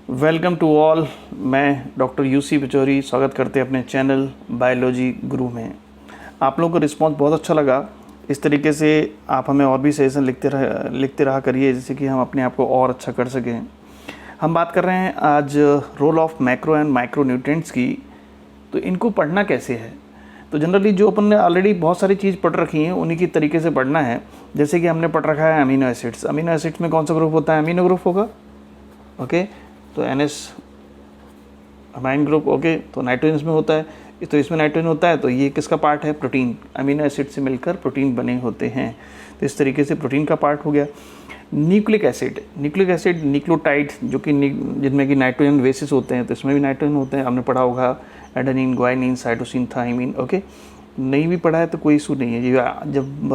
Welcome to all. मैं doctor UC Pichauri स्वागत करते हैं अपने चैनल बायोलॉजी गुरु में। आप लोगों को रिस्पॉन्स बहुत अच्छा लगा। इस तरीके से आप हमें और भी सजेशन लिखते रहा करिए, जिससे कि हम अपने आप को और अच्छा कर सकें। हम बात कर रहे हैं आज role of macro and micro nutrients की। तो इनको पढ़ना कैसे है? तो जनरली जो अपन ने ऑलरेडी बहुत सारी चीज़ पढ़ रखी हैं उन्हीं की तरीके से पढ़ना है। जैसे कि हमने पढ़ रखा है अमीनो एसिड्स। अमीनो एसिड्स में कौन सा ग्रुप होता है? अमीनो ग्रुप होगा। ओके, तो NH अमाइन ग्रुप। ओके, तो नाइट्रोजन में होता है, तो इसमें नाइट्रोजन होता है, तो ये किसका पार्ट है? प्रोटीन। अमीनो एसिड से मिलकर प्रोटीन बने होते हैं, तो इस तरीके से प्रोटीन का पार्ट हो गया। न्यूक्लिक एसिड, न्यूक्लियोटाइड जो कि जिनमें कि नाइट्रोजन बेसिस होते हैं, तो इसमें भी नाइट्रोजन होते हैं। आपने पढ़ा होगा adenine, guanine, cytosine, thymine. Okay, नहीं भी पढ़ा है तो कोई इशू नहीं है। जब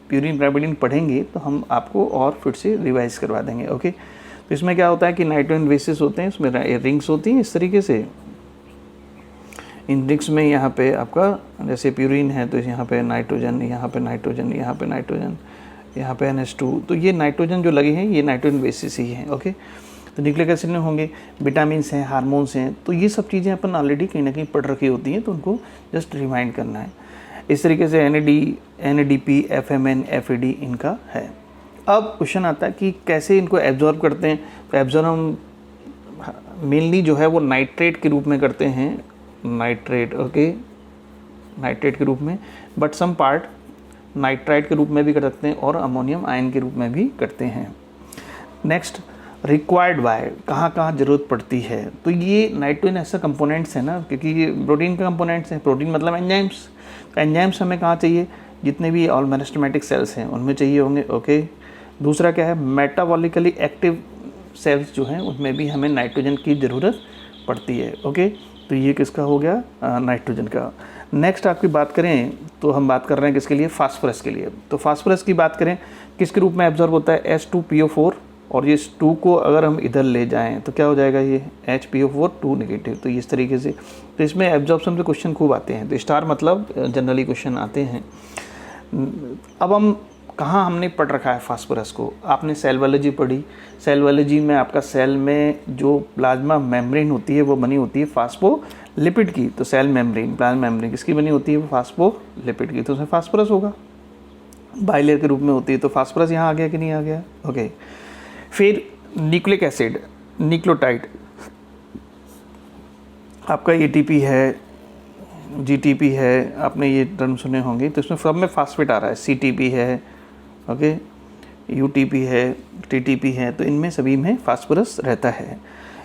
प्यूरिन पाइरीडीन पढ़ेंगे तो हम आपको और फिर से रिवाइज करवा देंगे। ओके, तो इसमें क्या होता है कि नाइट्रोजन बेसिस होते हैं, इसमें रिंग्स होती हैं इस तरीके से। इन रिंग्स में यहाँ पे आपका जैसे प्यूरिन है तो यहाँ पे नाइट्रोजन, यहाँ पे नाइट्रोजन, यहाँ पे नाइट्रोजन, यहाँ पे NH2। तो ये नाइट्रोजन जो लगे हैं ये नाइट्रोजन बेसिस ही हैं। ओके, तो न्यूक्लिक एसिड में होंगे विटामिन्स हैं, हार्मोन्स हैं। तो ये सब चीज़ें अपन ऑलरेडी कहीं ना कहीं पढ़ रखी होती हैं, तो उनको जस्ट रिमाइंड करना है। इस तरीके से NADP, FMN, FAD इनका है। अब क्वेश्चन आता है कि कैसे इनको एब्जॉर्ब करते हैं। तो एब्जॉर्ब हम मेनली जो है वो नाइट्रेट के रूप में करते हैं, नाइट्रेट। ओके, नाइट्रेट के रूप में, बट सम पार्ट नाइट्राइट के रूप में भी कर सकते हैं और अमोनियम आयन के रूप में भी करते हैं। नेक्स्ट, रिक्वायर्ड बाय, कहाँ कहाँ ज़रूरत पड़ती है। तो ये नाइट्रोजन ऐसा कंपोनेंट्स है ना, क्योंकि ये प्रोटीन का कंपोनेंट्स हैं। प्रोटीन मतलब एंजाइम्स। तो एंजाइम्स हमें कहाँ चाहिए? जितने भी ऑल मेरिस्टेमेटिक सेल्स हैं उनमें चाहिए होंगे। ओके, दूसरा क्या है? मेटाबॉलिकली एक्टिव सेल्स जो हैं उनमें भी हमें नाइट्रोजन की ज़रूरत पड़ती है। ओके, तो ये किसका हो गया? नाइट्रोजन का। नेक्स्ट आपकी बात करें तो हम बात कर रहे हैं किसके लिए? फास्फोरस के लिए। तो फास्फोरस की बात करें किसके रूप में एब्जॉर्ब होता है? H2PO4। और ये 2 को अगर हम इधर ले जाएं तो क्या हो जाएगा? ये HPO4 2 नेगेटिव। तो इस तरीके से, तो इसमें एब्जॉर्प्शन के क्वेश्चन खूब आते हैं। तो स्टार मतलब जनरली क्वेश्चन आते हैं। अब हम कहाँ हमने पढ़ रखा है फास्फोरस को? आपने सेल बायोलॉजी पढ़ी। सेल बायोलॉजी में आपका सेल में जो प्लाज्मा मेम्ब्रेन होती है वो बनी होती है फास्फोलिपिड की। तो सेल मेम्ब्रेन, प्लाज्मा मेम्ब्रेन किसकी बनी होती है? वो फास्फोलिपिड की। तो उसमें फास्फोरस होगा, बाइलेयर के रूप में होती है। तो फास्फोरस यहाँ आ गया कि नहीं आ गया? ओके, फिर न्यूक्लिक एसिड, न्यूक्लियोटाइड, आपका ATP है, GTP है, आपने ये टर्म सुने होंगे। तो इसमें सब में फास्फेट आ रहा है। CTP है, ओके, UTP है, TTP है। तो इनमें सभी में फास्फोरस रहता है।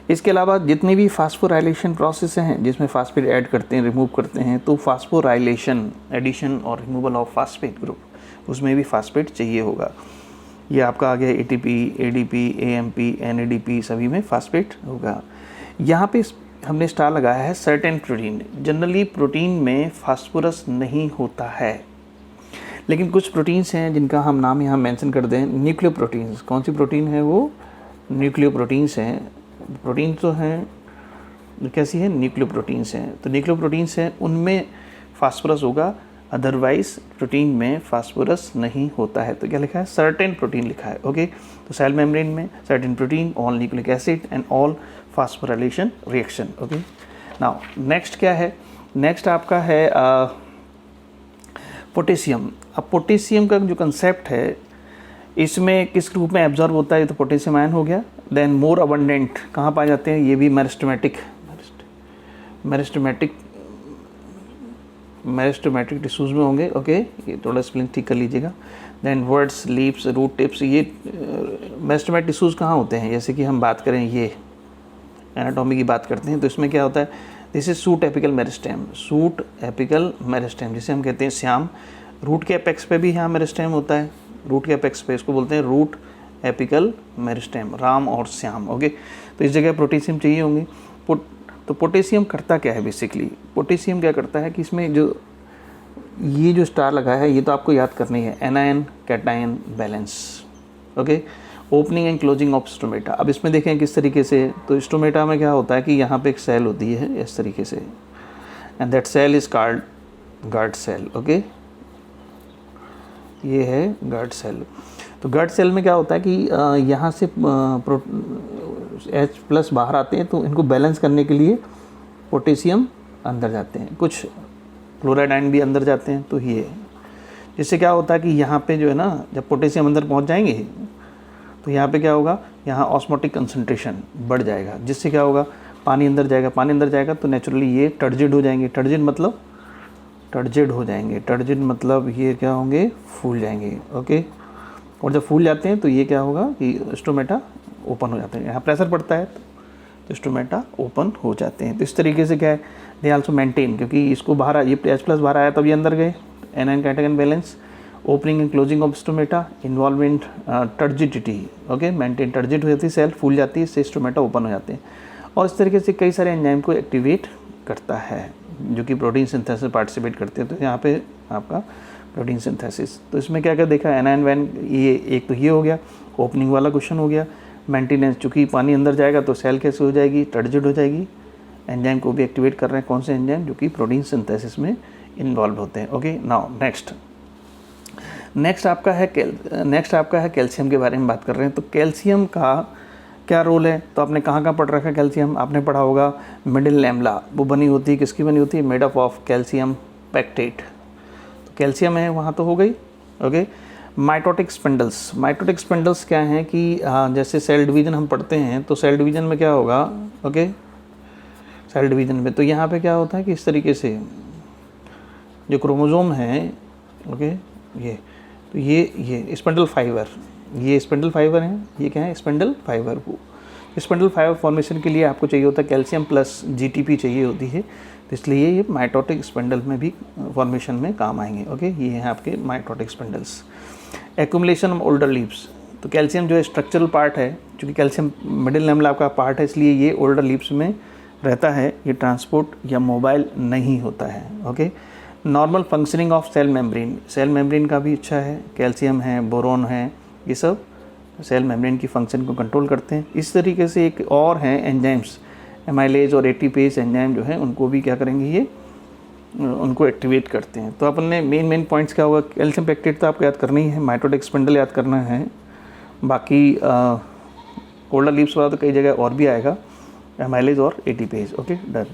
इसके अलावा जितनी भी फास्फोराइलेशन प्रोसेस हैं जिसमें फास्फेट ऐड करते हैं, रिमूव करते हैं, तो फास्फोराइलेशन, एडिशन और रिमूवल ऑफ फास्फेट ग्रुप, उसमें भी फास्फेट चाहिए होगा। ये आपका आ गया ATP, ADP, AMP, NADP, सभी में फास्फेट होगा। यहाँ पे हमने स्टार लगाया है सर्टेन प्रोटीन। जनरली प्रोटीन में फास्फोरस नहीं होता है, लेकिन कुछ प्रोटीन्स हैं जिनका हम नाम यहाँ मेंशन कर दें। Nucleo proteins. कौन सी प्रोटीन है वो? न्यूक्लियो प्रोटीन्स हैं। प्रोटीन तो हैं, कैसी है? न्यूक्लियो प्रोटीन्स हैं। तो न्यूक्लियो प्रोटीन्स हैं उनमें फास्फोरस होगा, अदरवाइज प्रोटीन में फास्फोरस नहीं होता है। तो क्या लिखा है? सर्टेन प्रोटीन लिखा है। ओके, तो सेल मेम्ब्रेन में certain protein, all nucleic acid and all phosphorylation reaction. Okay, now next क्या है? नेक्स्ट आपका है पोटेशियम। अब पोटेशियम का जो कंसेप्ट है, इसमें किस रूप में एब्जॉर्ब होता है? तो पोटेशियम आयन हो गया। देन मोर अबंडेंट कहाँ पाए जाते हैं? ये भी मेरिस्टेमेटिक टिश्यूज़ में होंगे। ओके, ये थोड़ा स्पेलिंग ठीक कर लीजिएगा। Then words, leaves, root tips. ये मेरिस्टेमेटिक टिश्यूज़ कहाँ होते हैं? जैसे कि हम बात करें, ये एनाटॉमी की बात करते हैं तो इसमें क्या होता है? This is suit apical meristem. Suit apical meristem जिसे हम कहते हैं श्याम। रूट के एपेक्स पे भी यहाँ मेरिस्टेम होता है। रूट के एपेक्स पे इसको बोलते हैं रूट एपिकल मेरिस्टेम, राम और श्याम। ओके, तो इस जगह पोटेशियम चाहिए होंगे। तो पोटेशियम करता क्या है? बेसिकली पोटेशियम क्या करता है कि इसमें ये जो स्टार लगा है ये तो आपको याद करनी है, anion cation balance. Okay, opening and closing of stomata. अब इसमें देखें किस तरीके से। तो स्टोमेटा में क्या होता है कि यहाँ पे एक सेल होती है इस तरीके से, and that cell is called guard cell. Okay, ये है गार्ड सेल। तो गार्ड सेल में क्या होता है कि यहाँ से H+ बाहर आते हैं तो इनको बैलेंस करने के लिए पोटेशियम अंदर जाते हैं, कुछ क्लोराइड आयन भी अंदर जाते हैं। तो ये जिससे क्या होता है कि यहाँ पे जो है ना, जब पोटेशियम अंदर पहुँच जाएंगे तो यहाँ पे क्या होगा, यहाँ ऑस्मोटिक कंसंट्रेशन बढ़ जाएगा, जिससे क्या होगा, पानी अंदर जाएगा। पानी अंदर जाएगा तो नेचुरली ये टर्जिड हो जाएंगे। टर्जिड मतलब टर्जिड हो जाएंगे। टर्जिड मतलब ये क्या होंगे, फूल जाएंगे। ओके, और जब फूल जाते हैं तो ये क्या होगा कि स्टोमेटा ओपन हो जाते हैं। यहाँ प्रेशर पड़ता है तो स्टोमेटा ओपन हो जाते हैं। तो इस तरीके से क्या है, दे आल्सो मेंटेन, क्योंकि इसको बाहर ये H+ बाहर आया तब ये अंदर गए, anion cation balance, opening and closing of stomata, involvement turgidity. Okay, maintain, turgid हो जाती है, सेल फूल जाती है, इससे स्टोमेटा ओपन हो जाते हैं। और इस तरीके से कई सारे एंजाइम को एक्टिवेट करता है जो कि प्रोटीन सिंथेसिस में पार्टिसिपेट करते हैं। तो यहाँ पे आपका प्रोटीन सिंथेसिस, तो इसमें क्या क्या देखा, एनायन वैन, ये एक तो ये हो गया, ओपनिंग वाला क्वेश्चन हो गया। मेंटेनेंस, चूँकि पानी अंदर जाएगा तो सेल कैसे हो जाएगी, टर्जिड हो जाएगी। एंजाइम को भी एक्टिवेट कर रहे हैं, कौन से एंजाइम, जो कि प्रोटीन सिंथेसिस में इन्वॉल्व होते हैं। ओके, नाउ नेक्स्ट आपका है कैल्शियम के बारे में बात कर रहे हैं। तो कैल्शियम का क्या रोल है, तो आपने कहाँ पढ़ रखा है कैल्शियम, आपने पढ़ा होगा मिडिल लैमेला, वो बनी होती है, किसकी बनी होती है, made up of calcium pectate. तो कैल्शियम है वहाँ तो हो गई। ओके, माइटोटिक स्पिंडल्स क्या हैं कि जैसे सेल डिवीज़न हम पढ़ते हैं तो सेल डिवीज़न में क्या होगा, ओके, सेल डिवीज़न में तो यहाँ पे क्या होता है कि इस तरीके से जो क्रोमोसोम है, ओके, ये स्पिंडल फाइबर, ये स्पिंडल फाइबर है, ये क्या है, spindle fibre. Spindle fibre formation के लिए आपको चाहिए होता है कैल्शियम प्लस GTP चाहिए होती है, तो इसलिए ये माइटोटिक स्पिंडल में भी फॉर्मेशन में काम आएंगे। ओके, ये हैं आपके mitotic spindles. Accumulation of older leaves, तो कैल्शियम जो है स्ट्रक्चरल पार्ट है, क्योंकि कैल्शियम मिडिल लैमेला का पार्ट है, इसलिए ये ओल्डर लीव्स में रहता है, ये ट्रांसपोर्ट या मोबाइल नहीं होता है। Okay, normal functioning of cell membrane का भी अच्छा है, कैल्शियम है, बोरोन है, ये सब सेल मेम्ब्रेन की फंक्शन को कंट्रोल करते हैं। इस तरीके से एक और हैं एंजाइम्स, एमाइलेज और एटीपेज एंजाइम जो है उनको भी क्या करेंगे, ये उनको एक्टिवेट करते हैं। तो अपन ने मेन पॉइंट्स क्या होगा, कैल्शियम पेक्टेट तो आपको याद करना ही है, माइटोटिक स्पिंडल याद करना है, बाकी ओल्डर लीव्स वाला तो कई जगह और भी आएगा, एमाइलेज और एटीपेज। Okay, done.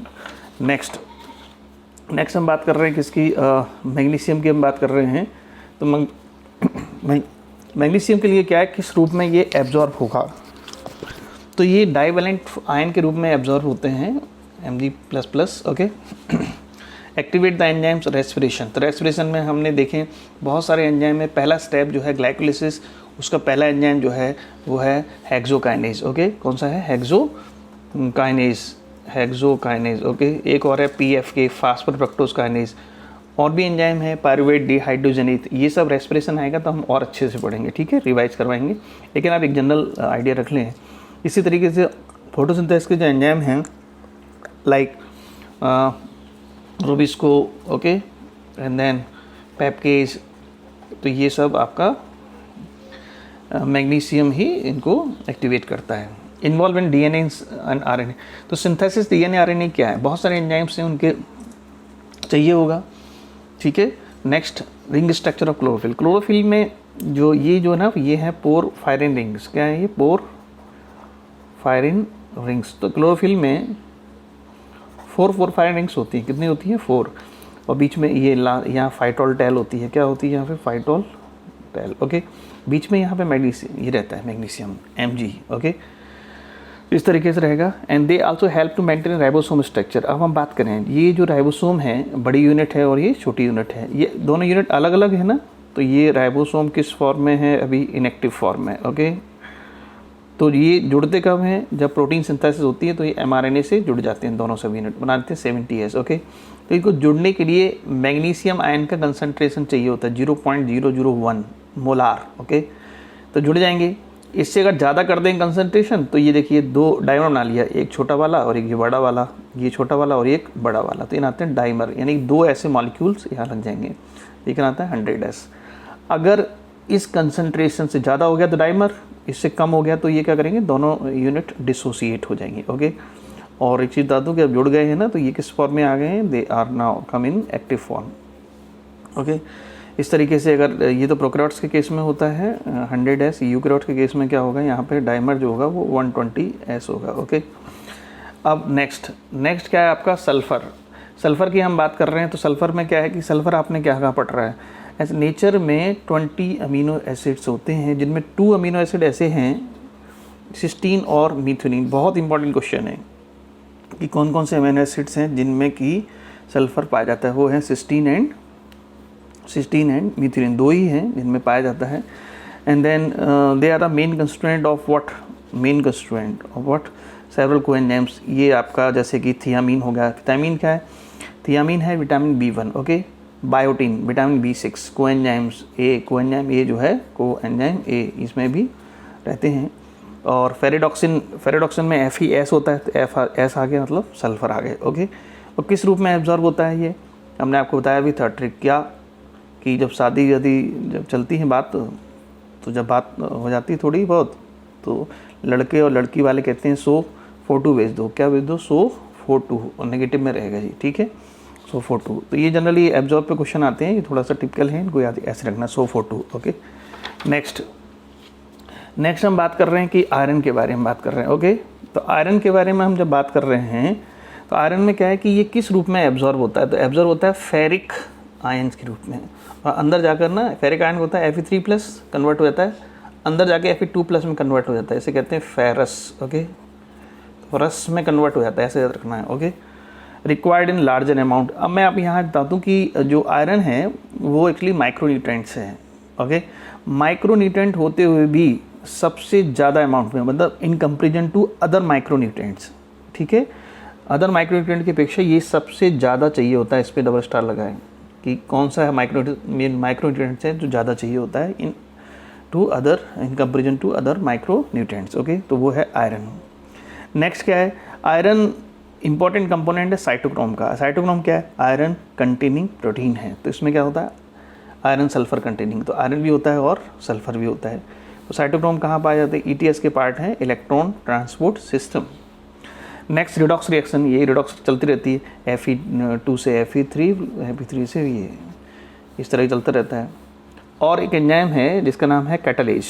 नेक्स्ट हम बात कर रहे हैं किसकी, मैग्नीशियम की हम बात कर रहे हैं। तो मैग्नीशियम के लिए क्या है, किस रूप में ये एब्जॉर्ब होगा, तो ये डाइवेलेंट आयन के रूप में एब्जॉर्ब होते हैं, Mg++। Okay, activate the enzymes respiration, तो रेस्पिरेशन में हमने देखें बहुत सारे एंजाइम में पहला स्टेप जो है ग्लाइकोलिसिस, उसका पहला एंजाइम जो है वो है हेक्सोकाइनेज। ओके, कौन सा है, हेक्सोकाइनेज। ओके, एक और है PFK, फास्फर फ्रक्टोज काइनेज। और भी एंजाइम है पायरुवेट डिहाइड्रोजनेज, ये सब रेस्पिरेशन आएगा तो हम और अच्छे से पढ़ेंगे, ठीक है, रिवाइज करवाएंगे, लेकिन आप एक जनरल आइडिया रख लें। इसी तरीके से फोटोसिंथेसिस के जो एंजाइम हैं like Rubisco, okay, and then पेप्केज, तो ये सब आपका मैग्नीशियम ही इनको एक्टिवेट करता है। Involve in DNA and RNA, तो सिंथेसिस DNA RNA क्या है, बहुत सारे एंजाइम्स हैं उनके चाहिए होगा, ठीक है। Next, ring structure of chlorophyll में जो है ना, ये है पोरफायरिन रिंग्स। क्या है ये, पोरफायरिन रिंग्स। तो क्लोरोफिल में 4 पोरफायरिन रिंग्स होती हैं, कितनी होती हैं, 4, और बीच में ये यहाँ फाइटोल टेल होती है, क्या होती है यहाँ पे, फाइटोल टेल। ओके, बीच में यहाँ पे मैग्नीशियम ये रहता है, मैग्नीशियम Mg। ओके, इस तरीके से रहेगा। And they also help to maintain ribosome structure. अब हम बात करें, ये जो राइबोसोम है बड़ी यूनिट है और ये छोटी यूनिट है, ये दोनों यूनिट अलग अलग है ना, तो ये राइबोसोम किस फॉर्म में है, अभी इनएक्टिव फॉर्म में। ओके, तो ये जुड़ते कब हैं, जब प्रोटीन सिंथेसिस होती है तो ये mRNA से जुड़ जाते हैं, दोनों सब यूनिट बनाते हैं 70S। ओके, तो इनको जुड़ने के लिए मैग्नीशियम आयन का कंसंट्रेशन चाहिए होता है 0.001 मोलार। ओके, तो जुड़ जाएंगे। इससे अगर ज़्यादा कर दें कंसंट्रेशन तो ये देखिए 2 डाइमर बना लिया, एक छोटा वाला और एक ये बड़ा वाला, ये छोटा वाला और एक बड़ा वाला, तो ये आते हैं डाइमर, यानी 2 ऐसे मॉलिक्यूल्स यहाँ लग जाएंगे, लेकिन आता है 100S। अगर इस कंसंट्रेशन से ज़्यादा हो गया तो डाइमर, इससे कम हो गया तो ये क्या करेंगे, दोनों यूनिट डिसोसिएट हो जाएंगे। ओके, और एक चीज़ बता दूँ कि अब जुड़ गए हैं ना, तो ये किस फॉर्म में आ गए हैं, they are now come in active form. Okay, इस तरीके से अगर ये तो प्रोकैरियोट्स के केस में होता है 100S, यूकैरियोट्स के केस में क्या होगा, यहाँ पे डाइमर जो होगा वो 120S होगा। ओके, अब नेक्स्ट क्या है आपका सल्फ़र की हम बात कर रहे हैं। तो सल्फ़र में क्या है कि सल्फ़र आपने क्या कहा पढ़ रहा है, ऐसे नेचर में 20 अमीनो एसिड्स होते हैं, जिनमें 2 अमीनो एसिड ऐसे हैं, सिस्टीन और मीथ्योनिन। बहुत इंपॉर्टेंट क्वेश्चन है कि कौन कौन से अमीनो एसिड्स हैं जिनमें कि सल्फ़र पाया जाता है। वो है सिस्टीन एंड मीथ्योनिन, 2 ही हैं जिनमें पाया जाता है। And then they are the main constituent of what several coenzymes. ये आपका जैसे कि थियामीन हो गया। थियामीन क्या है, थियामीन है vitamin B1। Okay, biotin vitamin B6, coenzyme A जो है कोएंजाइम ए इसमें भी रहते हैं। और फेरिडॉक्सिन में FeS होता है, तो FeS आ गया मतलब सल्फ़र आ गए। ओके, और किस रूप में एब्जॉर्ब होता है ये हमने आपको बताया भी था ट्रिक, क्या कि जब जब चलती है बात, तो जब बात हो जाती है थोड़ी बहुत, तो लड़के और लड़की वाले कहते हैं SO42 भेज दो। क्या भेज दो, SO42, और नेगेटिव में रहेगा जी, ठीक है, SO42। तो ये जनरली एब्जॉर्ब पे क्वेश्चन आते हैं, ये थोड़ा सा टिपिकल है, इनको याद ऐसे रखना, SO42। ओके, नेक्स्ट हम बात कर रहे हैं कि आयरन के बारे में बात कर रहे हैं। ओके, तो आयरन के बारे में हम जब बात कर रहे हैं, तो आयरन में क्या है कि ये किस रूप में एब्जॉर्ब होता है, तो एब्जॉर्ब होता है फेरिक आयन्स के रूप में। और अंदर जाकर ना फेरिक आयन होता है Fe3+ कन्वर्ट हो जाता है, अंदर जाके Fe2+ में कन्वर्ट हो जाता है, इसे कहते हैं फेरस। ओके, तो रस में कन्वर्ट हो जाता है, ऐसे याद रखना है। Okay, required in larger amount. अब मैं आप यहाँ बता दूँ कि जो आयरन है वो एक्चुअली माइक्रोन्यूट्रेंट्स है। ओके, माइक्रोन्यूट्रेंट होते हुए भी सबसे ज़्यादा अमाउंट में, मतलब in comparison to other micronutrients, ठीक है, अदर माइक्रोन्यूट्रेंट की अपेक्षा ये सबसे ज़्यादा चाहिए होता है। इस पर डबल स्टार लगाएं कि कौन सा है माइक्रोन्यूट्रेंट्स है जो ज़्यादा चाहिए होता है in comparison to other micronutrients. Okay, तो वो है आयरन। नेक्स्ट क्या है, आयरन इंपॉर्टेंट कंपोनेंट है साइटोक्रोम का। साइटोक्रोम क्या है, आयरन कंटेनिंग प्रोटीन है। तो इसमें क्या होता है, आयरन सल्फर कंटेनिंग, तो आयरन भी होता है और सल्फर भी होता है। तो साइटोक्रोम कहाँ पाए जाते हैं, ETS के पार्ट हैं, electron transport system. Next redox reaction, ये रिडॉक्स चलती रहती है, Fe2 से Fe3 से ये इस तरह चलता रहता है। और एक एंजाइम है जिसका नाम है कैटालेज।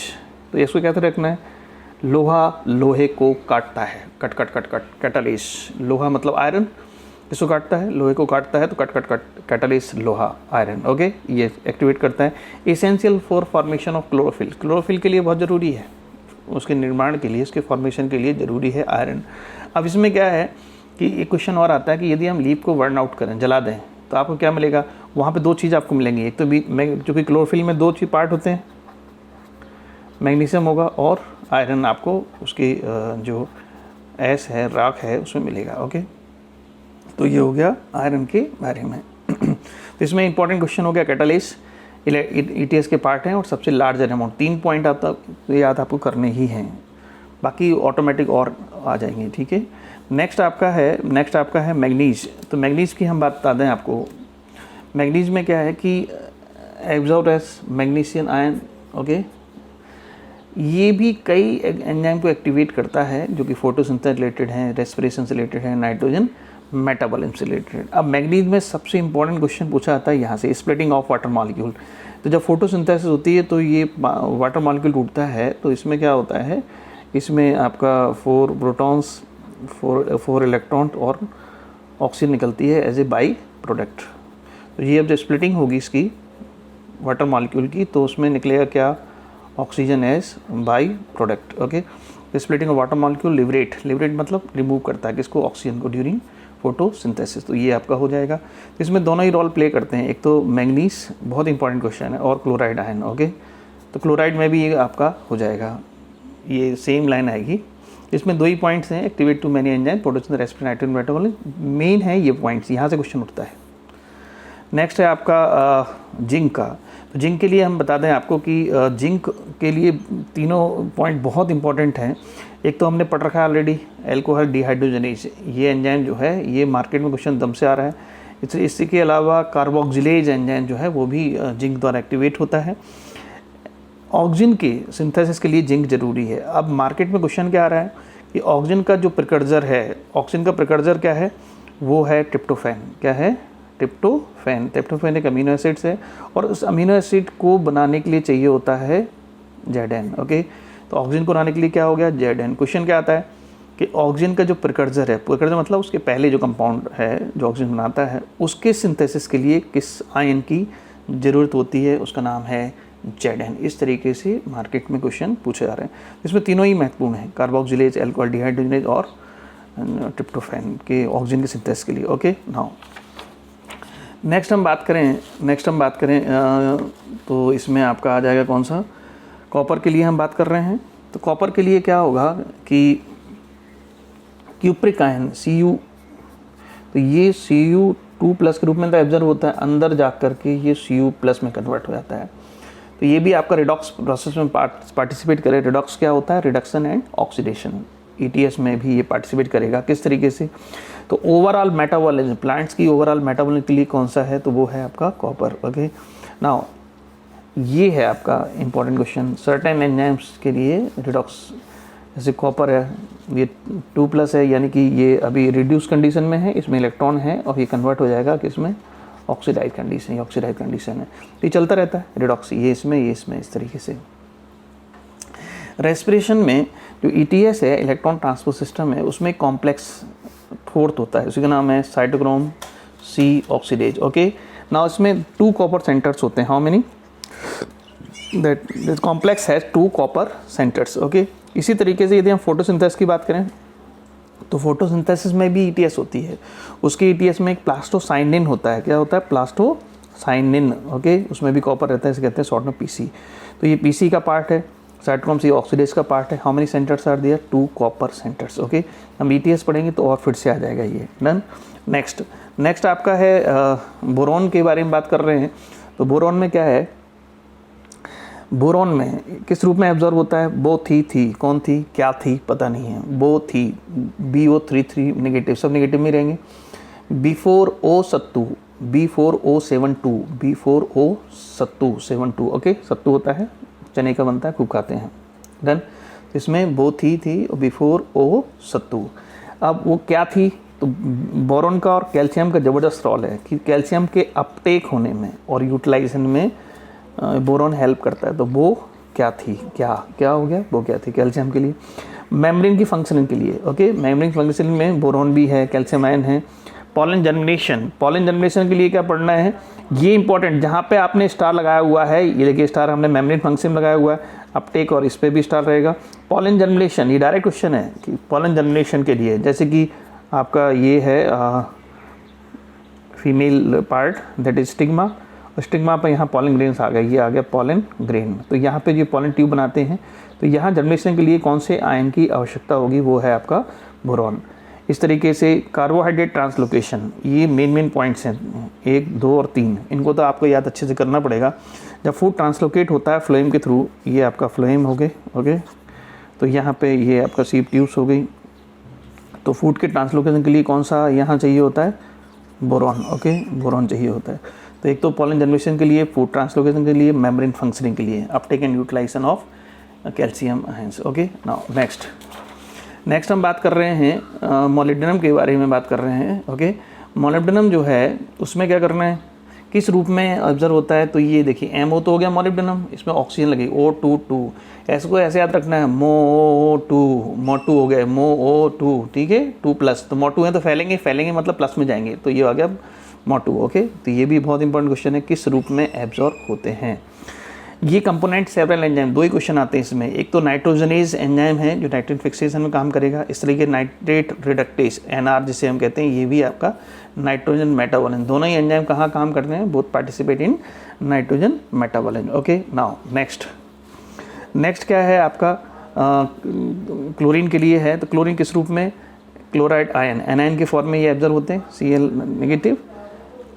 तो इसको क्या रखना है, लोहा लोहे को काटता है, कट कैटालेज। लोहा मतलब आयरन, किसको काटता है, लोहे को काटता है, तो कट कैटालेज लोहा आयरन। ओके, ये एक्टिवेट करता है। Essential for formation of chlorophyll, chlorophyll के लिए बहुत ज़रूरी है, उसके निर्माण के लिए, उसके फॉर्मेशन के लिए ज़रूरी है आयरन। अब इसमें क्या है कि एक क्वेश्चन और आता है कि यदि हम लीप को बर्न आउट करें, जला दें, तो आपको क्या मिलेगा, वहाँ पे 2 चीज़ आपको मिलेंगी। एक तो चूँकि क्लोरोफिल में 2 चीज़ पार्ट होते हैं, मैग्नीशियम होगा और आयरन आपको उसकी जो एस है, राख है, उसमें मिलेगा। ओके, तो ये हो गया आयरन के बारे में। तो इसमें इंपॉर्टेंट क्वेश्चन हो गया कैटालिस्ट, ETS के पार्ट हैं और सबसे लार्जर अमाउंट। 3 पॉइंट याद आपको करने ही हैं, बाकी ऑटोमेटिक और आ जाएंगे, ठीक है। नेक्स्ट आपका है मैग्नीज। तो मैग्नीज की हम बात बता दें आपको, मैग्नीज में क्या है कि absorb as magnesium ion. Okay, ये भी कई एंजाइम को एक्टिवेट करता है जो कि फोटोसिंथेसिस रिलेटेड हैं, रेस्पिरेशन से रिलेटेड है, नाइट्रोजन मेटाबॉलिज्म से रिलेटेड। अब मैग्नीज में सबसे इंपॉर्टेंट क्वेश्चन पूछा जाता है यहाँ से, स्प्लिटिंग ऑफ वाटर मॉलिक्यूल। तो जब फोटोसिंथेसिस होती है तो ये वाटर मॉलिक्यूल टूटता है, तो इसमें क्या होता है, इसमें आपका 4 प्रोटॉन्स 4 इलेक्ट्रॉन और ऑक्सीजन निकलती है एज ए बाई प्रोडक्ट। तो ये अब जब स्प्लिटिंग होगी इसकी वाटर मॉलिक्यूल की, तो उसमें निकलेगा क्या, oxygen as by product. Okay, splitting of water molecule liberate मतलब रिमूव करता है किसको, ऑक्सीजन को ड्यूरिंग फोटोसिंथेसिस। तो ये आपका हो जाएगा। तो इसमें दोनों ही रोल प्ले करते हैं, एक तो मैग्नीज बहुत इंपॉर्टेंट क्वेश्चन है, और क्लोराइड आयन। ओके, तो क्लोराइड में भी ये आपका हो जाएगा, ये सेम लाइन आएगी। इसमें 2 ही पॉइंट्स हैं, activate too many enzyme, photosynthesis, respiration, nitrogen metabolism, main है ये पॉइंट्स, यहाँ से क्वेश्चन उठता है। नेक्स्ट है आपका जिंक का। तो जिंक के लिए हम बता दें आपको कि जिंक के लिए तीनों पॉइंट बहुत इंपॉर्टेंट हैं। एक तो हमने पढ़ रखा है ऑलरेडी, अल्कोहल डिहाइड्रोजनेज, ये एंजाइम जो है ये मार्केट में क्वेश्चन दम से आ रहा है। इसके अलावा कार्बोक्सिलेज एंजाइम जो है वो भी जिंक द्वारा एक्टिवेट होता है। ऑक्सीजन के सिंथेसिस के लिए जिंक जरूरी है। अब मार्केट में क्वेश्चन क्या आ रहा है कि ऑक्सीजन का जो प्रिकर्सर है, ऑक्सीजन का प्रिकर्सर क्या है, वो है ट्रिप्टोफैन। क्या है, ट्रिप्टोफैन एक अमीनो एसिड्स है और उस अमीनो एसिड को बनाने के लिए चाहिए होता है Zn। ओके, तो ऑक्सीजन को बनाने के लिए क्या हो गया, Zn। क्वेश्चन क्या आता है कि ऑक्सीजन का जो प्रिकर्सर है, प्रिकर्सर मतलब उसके पहले जो कंपाउंड है जो ऑक्सीजन बनाता है, उसके सिंथेसिस के लिए किस आयन की ज़रूरत होती है, उसका नाम है Zn। इस तरीके से मार्केट में क्वेश्चन पूछे जा रहे हैं। इसमें तीनों ही महत्वपूर्ण हैं, कार्बोक्सिलेज, अल्कोहल डिहाइड्रोजनेज और ट्रिप्टोफैन के ऑक्सीजन के सिंथेसिस के लिए। ओके, नाउ नेक्स्ट हम बात करें तो इसमें आपका आ जाएगा कौन सा, कॉपर के लिए हम बात कर रहे हैं। तो कॉपर के लिए क्या होगा कि क्यूप्रिक आयन Cu, तो ये Cu2+ के रूप में एब्जॉर्ब होता है, अंदर जा कर के ये Cu+ में कन्वर्ट हो जाता है। तो ये भी आपका रिडॉक्स प्रोसेस में पार्टिसिपेट करे। रिडॉक्स क्या होता है, रिडक्शन एंड ऑक्सीडेशन। ETS में भी ये पार्टिसिपेट करेगा। किस तरीके से, तो ओवरऑल मेटाबॉलिज्म, प्लांट्स की ओवरऑल मेटाबॉलिज्म के लिए कौन सा है, तो वो है आपका कॉपर। ओके, नाउ ये है आपका इंपॉर्टेंट क्वेश्चन, सर्टेन एंजाइम्स के लिए रिडॉक्स, जैसे कॉपर है ये 2+ है, यानी कि ये अभी रिड्यूस कंडीशन में है, इसमें इलेक्ट्रॉन है और ये कन्वर्ट हो जाएगा किसमें, ऑक्सीडाइज कंडीशन है। तो ये चलता रहता है रिडॉक्स, ये इसमें इस तरीके से। रेस्पिरेशन में जो ETS है, इलेक्ट्रॉन ट्रांसपोर्ट सिस्टम है, उसमें कॉम्प्लेक्स फोर्थ होता है, उसी का नाम है cytochrome C oxidase. Okay, now इसमें 2 कॉपर सेंटर्स होते हैं। How many, that complex has 2 copper centres. Okay, इसी तरीके से यदि हम फोटोसिंथेसिस की बात करें तो फोटोसिंथेसिस में भी ETS होती है। उसके ETS में एक प्लास्टोसाइनिन होता है। क्या होता है, प्लास्टोसाइनिन। ओके, उसमें भी कॉपर रहता है, इसे कहते हैं शॉर्ट में PC। तो ये PC का पार्ट है, साइटोक्रोम C ऑक्सीडेज का पार्ट है। How many centres are there, 2 copper centres. Okay, हम ETS पढ़ेंगे तो और फिर से आ जाएगा ये। डन। नेक्स्ट आपका है बोरॉन के बारे में बात कर रहे हैं। तो बोरॉन में क्या है, बोरॉन में किस रूप में एब्जॉर्ब होता है, बो थी, कौन थी, क्या थी, पता नहीं है, बो थी, BO33 नेगेटिव, सब नेगेटिव में रहेंगे। B4O सत्तू, B4O72, सत्तू। ओके, सत्तू होता है, चने का बनता है, खूब खाते हैं। डन। इसमें बो थी और B4O सत्तू। अब वो क्या थी, तो बोरॉन का और कैल्शियम का ज़बरदस्त रोल है कि कैल्शियम के अपटेक होने में और यूटिलाइजेशन में बोरॉन हेल्प करता है। तो वो क्या थी, क्या हो गया, वो क्या थी, कैल्शियम के लिए। मेम्ब्रेन की फंक्शनिंग के लिए, ओके, मेम्ब्रेन फंक्शनिंग में बोरॉन भी है, कैल्शियम आयन है। पॉलन जनरेशन के लिए क्या पढ़ना है, ये इंपॉर्टेंट, जहाँ पे आपने स्टार लगाया हुआ है, ये देखिए स्टार हमने मेम्ब्रेन फंक्शन लगाया हुआ है, अपटेक और इस पर भी स्टार रहेगा। पॉलन जनरेशन, ये डायरेक्ट क्वेश्चन है कि पॉलन जनरेशन के लिए, जैसे कि आपका ये है female part, that is stigma, stigma पर यहाँ पॉलन ग्रेन्स आ गए, ये आ गया पॉलन ग्रेन। तो यहाँ पे जो पॉलन ट्यूब बनाते हैं, तो यहाँ जनरेशन के लिए कौन से आयन की आवश्यकता होगी, वो है आपका बोरॉन। इस तरीके से कार्बोहाइड्रेट ट्रांसलोकेशन, ये मेन पॉइंट्स हैं 1, 2 और 3, इनको तो आपको याद अच्छे से करना पड़ेगा। जब फूड ट्रांसलोकेट होता है फ्लोएम के थ्रू, ये आपका फ्लोएम हो गए। ओके, तो यहाँ पे ये आपका सीप ट्यूब्स हो गई। तो फूड के ट्रांसलोकेशन के लिए कौन सा यहाँ चाहिए होता है, बोरॉन। ओके, बोरॉन चाहिए होता है। तो एक तो पॉलन जनरेशन के लिए, फूड ट्रांसलोकेशन के लिए, मेम्ब्रेन फंक्शनिंग के लिए, uptake and utilization of calcium ions. Okay, now next हम बात कर रहे हैं मोलिब्डेनम के बारे में बात कर रहे हैं। ओके, मोलिब्डेनम जो है उसमें क्या करना है, किस रूप में ऑब्जर्व होता है, तो ये देखिए MO तो हो गया मोलिब्डेनम, इसमें ऑक्सीजन लगी O22, ऐसे ऐसे याद रखना है, MO2 हो गए, MO2, ठीक है, 2+, तो MO2 है तो फैलेंगे मतलब प्लस में जाएंगे, तो ये आ गया MO2। ओके, तो ये भी बहुत इंपॉर्टेंट क्वेश्चन है, किस रूप में एब्जॉर्ब होते हैं। ये कंपोनेंट सेवरल एंजाइम, 2 ही क्वेश्चन आते हैं इसमें। एक तो नाइट्रोजनेज एंजाइम है जो नाइट्रेट फिक्सेशन में काम करेगा, इस तरीके नाइट्रेट रिडक्टेज NR जिसे हम कहते हैं, ये भी आपका नाइट्रोजन मेटाबॉलिज्म। दोनों ही एंजाइम कहाँ काम करते हैं, both participate in nitrogen metabolism. Okay, now next क्या है आपका, क्लोरीन के लिए है। तो क्लोरीन किस रूप में, क्लोराइड आयन, एनायन के फॉर्म में ये एब्जॉर्ब होते हैं, Cl negative.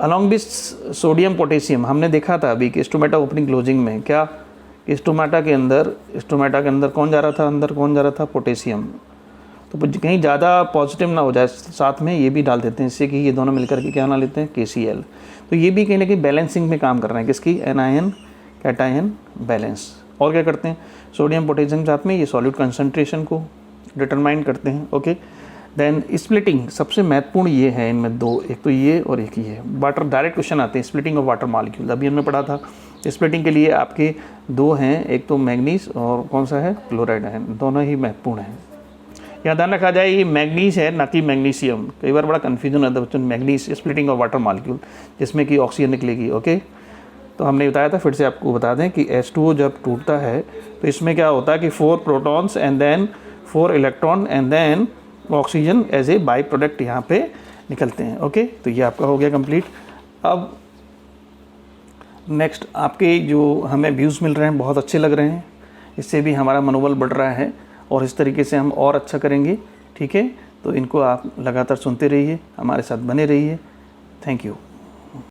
Along with sodium potassium, हमने देखा था अभी कि स्टोमेटा ओपनिंग क्लोजिंग में, क्या स्टोमेटा के अंदर कौन जा रहा था, पोटेशियम। तो कहीं ज़्यादा पॉजिटिव ना हो जाए, साथ में ये भी डाल देते हैं, इससे कि ये दोनों मिलकर के क्या बना लेते हैं, KCl। तो ये भी कहीं ना कहीं बैलेंसिंग में काम कर रहे हैं, किसकी, एनायन कैटायन बैलेंस। और क्या करते हैं, सोडियम पोटेशियम साथ में ये सॉल्यूट कंसंट्रेशन को डिटरमाइन करते हैं। ओके, देन स्प्लिटिंग सबसे महत्वपूर्ण ये है इनमें दो, एक तो ये और एक ये वाटर, डायरेक्ट क्वेश्चन आते हैं स्प्लिटिंग ऑफ वाटर मॉलिक्यूल, अभी हमने पढ़ा था। स्प्लिटिंग के लिए आपके दो हैं, एक तो मैग्नीज और कौन सा है, क्लोराइड है, दोनों ही महत्वपूर्ण हैं। यहाँ ध्यान रखा जाए ये मैग्नीज है ना कि मैग्नीशियम, कई बार बड़ा कन्फ्यूजन होता है बच्चों। Manganese splitting of water molecule जिसमें कि ऑक्सीजन निकलेगी। ओके, तो हमने बताया था, फिर से आपको बता दें कि H2O जब टूटता है तो इसमें क्या होता है कि 4 protons and then 4 electron and then oxygen as a by product यहाँ पे निकलते हैं। ओके, तो ये आपका हो गया कंप्लीट। अब नेक्स्ट आपके जो हमें व्यूज़ मिल रहे हैं बहुत अच्छे लग रहे हैं, इससे भी हमारा मनोबल बढ़ रहा है और इस तरीके से हम और अच्छा करेंगे। ठीक है, तो इनको आप लगातार सुनते रहिए, हमारे साथ बने रहिए। Thank you.